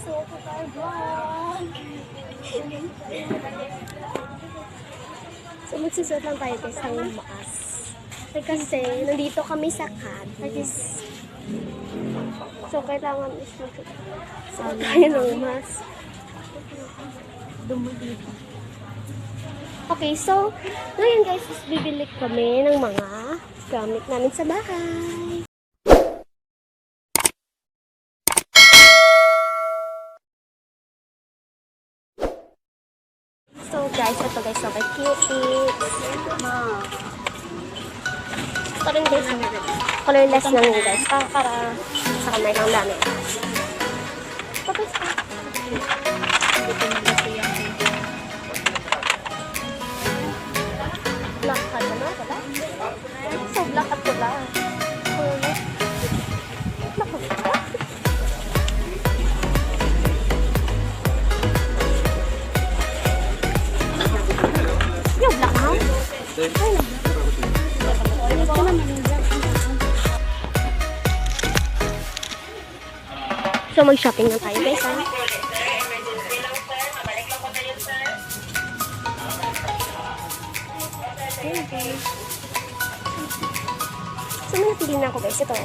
Suko tayo, vlog! So, magsusuot lang tayo guys ng mask. Kasi, nandito kami sa Cadiz. So, kailangan is magsusuot tayo ng mask. Okay, so, ngayon guys, is bibili kami ng mga gamit namin sa bahay. So guys, ito guys, so may cuties. Ito rin guys, colorless lang yun guys, para sa kamay ng dami. Ito guys, black ka na, diba? So black at pula. Black at pula. Yung black na? So mag-shopping na tayo guys, ha? Okay. So may napili na ako guys, ito.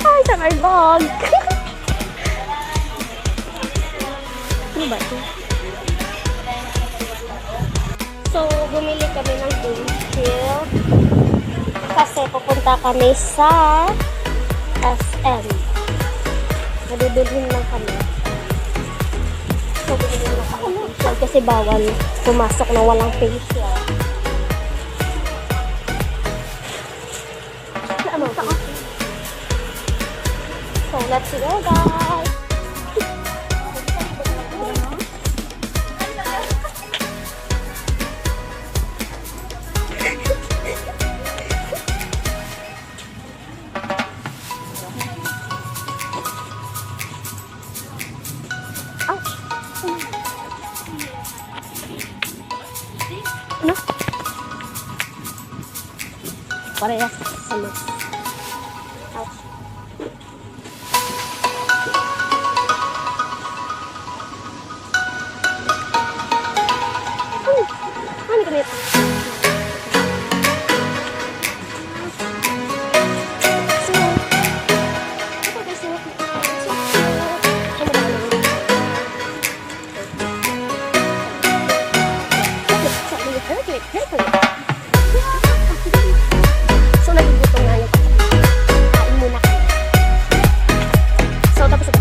Hi sa my vlog! Ano ba ito? So, bumili kami ng windshield kasi pupunta kami sa SM. Maduduhin lang kami. So, bumili lang kami ng windshield kasi bawal pumasok na walang facial. So, let's go guys! Ano? Parehas sama. Ouch. Ano ganito? So, nagigutom na yung kain muna kayo. So, tapos ito.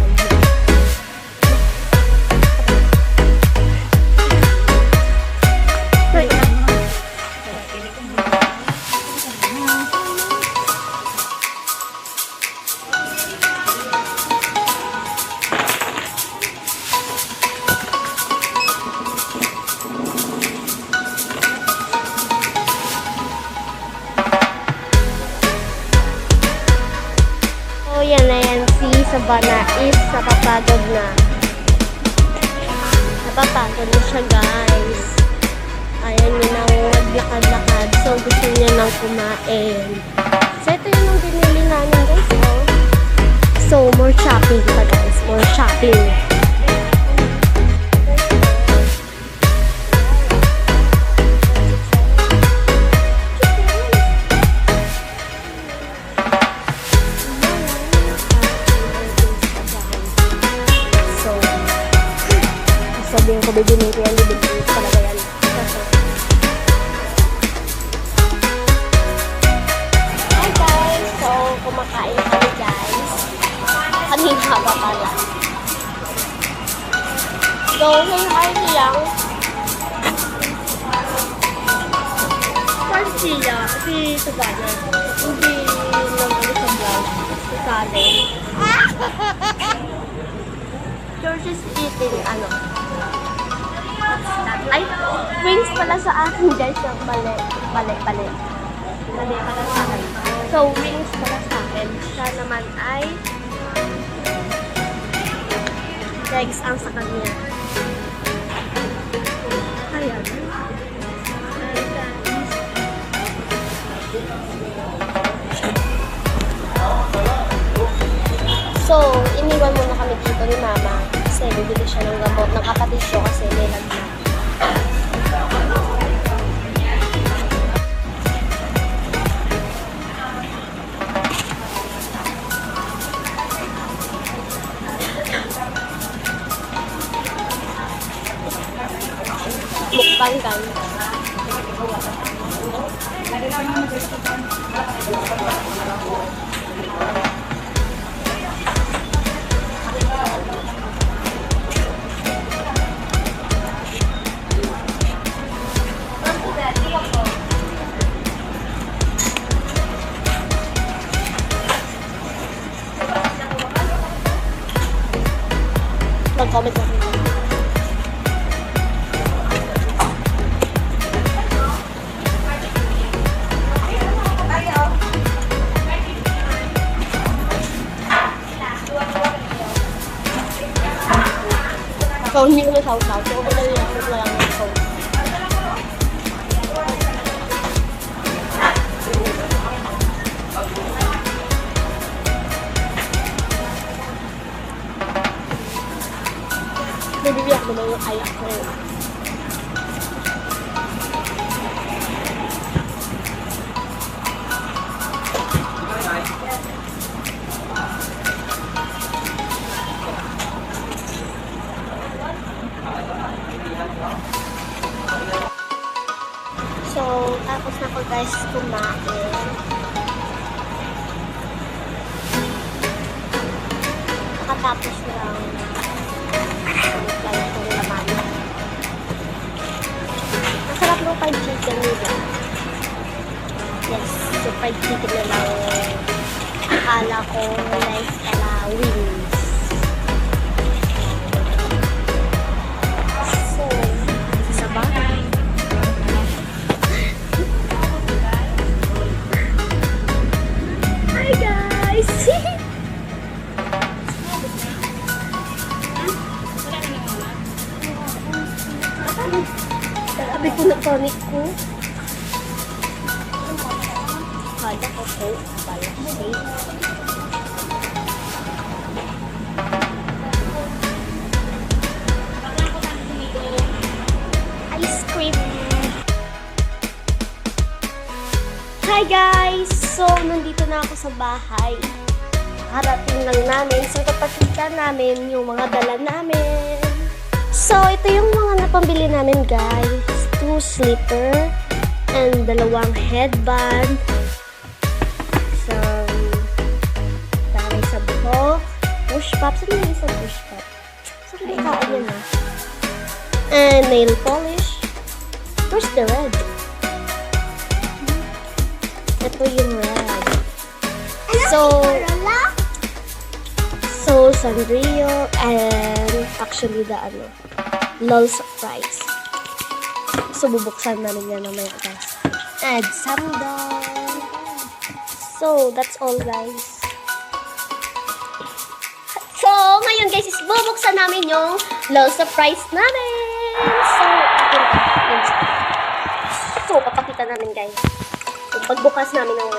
So, yan na yan. Si Savannah is napapagod na. Napapagod na siya, guys. Ayan yun ang naglakad-lakad. So, gusto niya nang kumain. So, ito yun ang binili namin, guys. Oh. So, more shopping pa, guys. More shopping. Sabihin ko, bibinin ko yan, bibinin ko talaga yan. Hi guys! So, kumakain kami guys. Kanina ba pala? So, hi lang. Saan siya? Si Savannah. Hindi lang kami sa vlog. Sa atin. George is eating, ay, wings pala sa akin guys, yung bale. Bale pala sa akin. So, wings pala sa akin. Siya naman ay legs ang sa kanya. Ayan. Hi guys. dito ni Mama. Kasi bibili siya ng gamot ng kapatid ko kasi may lagnat. Mukbang kan. Mag-comment lang. So, hindi ko na shout-out. So, okay lang yung lang yung phone. Nabibiyak naman yung ayak ko. So, tapos na ko guys kumain. Nakatapos lang. Masarap ng fried chicken nila. Yes, so fried chicken nila. Akala ko like wings. So, sa bahay. Hi guys! Sabi ko na tonic ko. Kala ko po. Kala ko safe. Ice cream. Hi guys! So, nandito na ako sa bahay. Harating lang namin. So, kapatid namin yung mga dala namin. So, ito yung mga napambili namin guys. 2 slipper and 2 headband. Isang dami sa buhok. Push pop. Saan yung isang push pop? Saan yung kaan yan ah? And nail polish. Where's the red? Ito yung red. So, Sanrio and actually the SURPRICE. So, bubuksan namin yan mamaya guys. And sandal. So, that's all guys. So, ngayon guys is bubuksan namin yung SURPRICE namin. So, papakita namin guys. So, pagbukas namin ng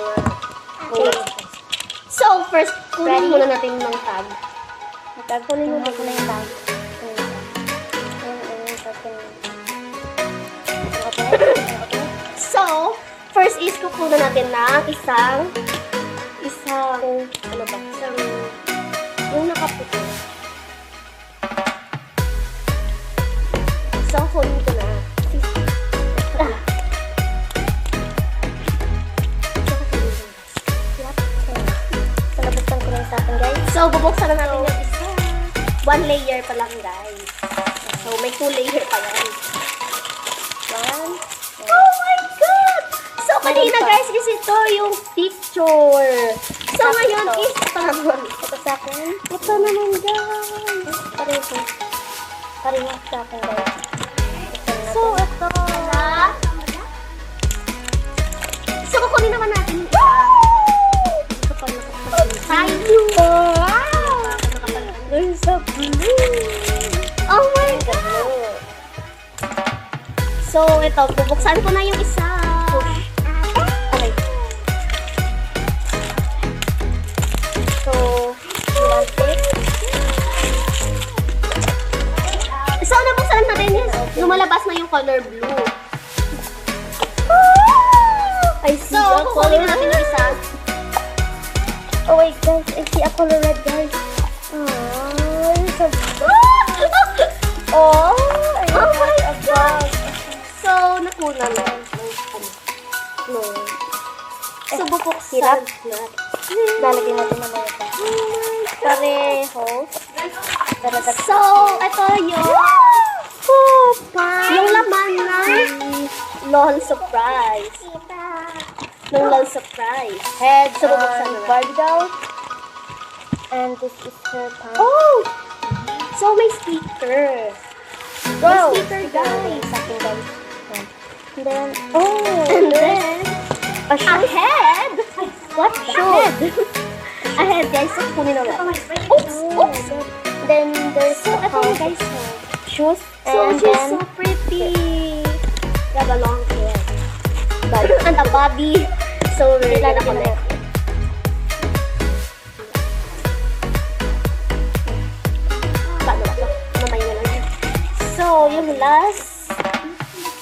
So, first, kunin muna natin ng tag. Kunin muna ko na yung tag. So, first is kukunan natin na isang yung nakaputo. So, kunin ko na. So, bubuksan na natin yung isa. 1 layer pa lang, guys. So, may 2 layer pa yan. 1. Oh my God! So, kanina, guys, is ito yung picture. So, ngayon is, ito naman. Ito sa akin. Ito naman, guys. Pareho sa akin, guys. So, ito. So, kukunin naman natin yung isa. Ito pa nakapagpapalita. There's a blue. Oh my God! So, ito. Bubuksan ko na yung isa. Okay. So, kukunin natin yung isa. Oh wait guys, I see a color red guys. Oh, so oh, Oh my a bag. So, nakuna na. No. So, bubuksan Hirap. natin. Lalagyan natin mamaya pa. Pareho. So, ito yung yung laman ng LOL surprise. Ng LOL surprise. Head, So, bubuksan na. Barbie doll. And this is her pants. Oh! So, may speaker. Wow! May speaker, guys. Something guys. And then, And then, a shoe. ahead! What Ahead! Ahead, guys. So, kunin na natin. Oops! Oops! Then there's So, ito yung guys. shoes. So, And she's then, so pretty. We have a long hair. body. And a body. So, we're gonna Lalagyan connect. natin. Paano ba ito? Mamaya na lang. So, yung last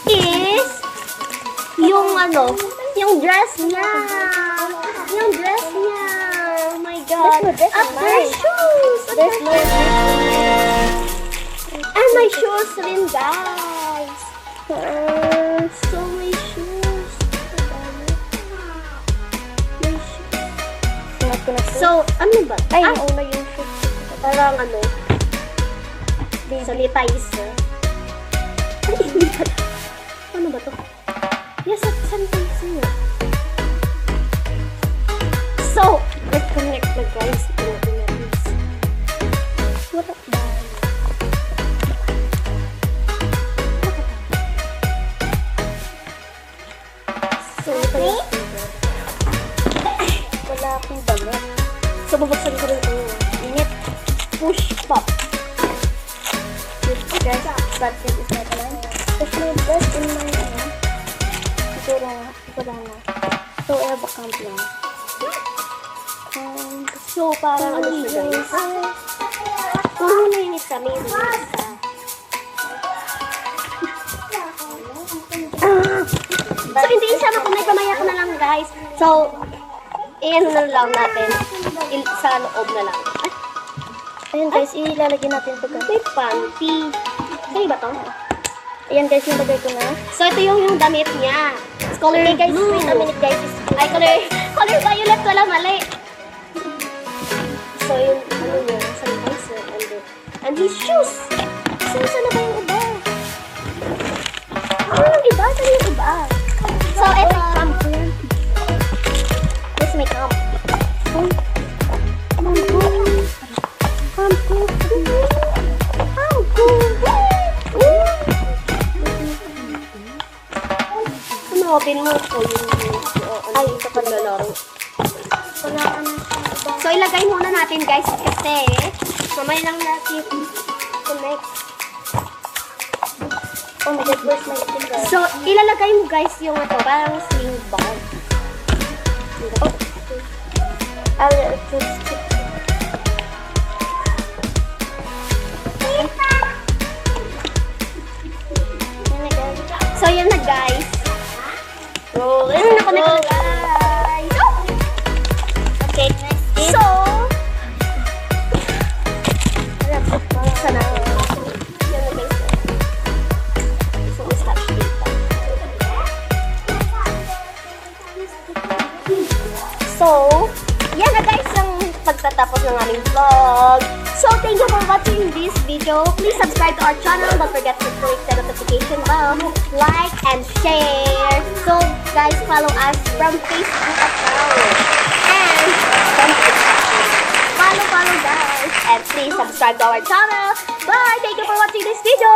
is yung yung dress niya. Yung dress niya. Oh my God. There's no dress At on there's mine. shoes. There's no And my shoes rin, guys. So, may shoes. May shoes. Sunod ko na shoes. So, ano ba? Ay, nauna yung shoes. Parang sanitizer. Ay, hindi pala. Ano ba to? Yes, sanitizer. So, nag-connect na guys. What up, ba? So, ito yung speaker. Wala akong damit. So, babaksan ko rin ito. Init. Push pop. This dress, but this is not mine. There's no dress in my siguro, wala na. So, I have a camp lang. So, parang ano siya guys. Kung may isa, may isa. So, hindi siya makunay. Pamaya ko na lang guys. So, i-ano na lang natin. Sa loob na lang. Ay, Ayan guys, ilalagay natin ito guys. may panty. Sa'yo ba to? Ayan guys, nilagay ko na. So, ito yung damit niya. It's color Okay guys, blue. wait a minute guys. Ay, color violet. Wala mali. So, yung ano niya, sanitizer. And his shoes. So, saan na ba yung iba? Yung iba? Saan yung iba? So, ito. This may camp. Open mo ko yung ay, ito pa nalaro. So, ilagay muna natin guys kasi mamaya lang natin connect. Oh my God, where's my finger? So, ilalagay mo guys yung ito, parang sling bag. Oh. I'll just So, yun na guys. So, yun na connect na guys. Okay, so, buksan natin. Yun na guys. So, start dito. So, yan na guys ang pagtatapos ng aming vlog. So, thank you for watching this video. Please subscribe to our channel. Don't forget to click the notification bell, like, and share. So, guys, follow us from Facebook account. And from Instagram. Follow guys. And please subscribe to our channel. Bye! Thank you for watching this video.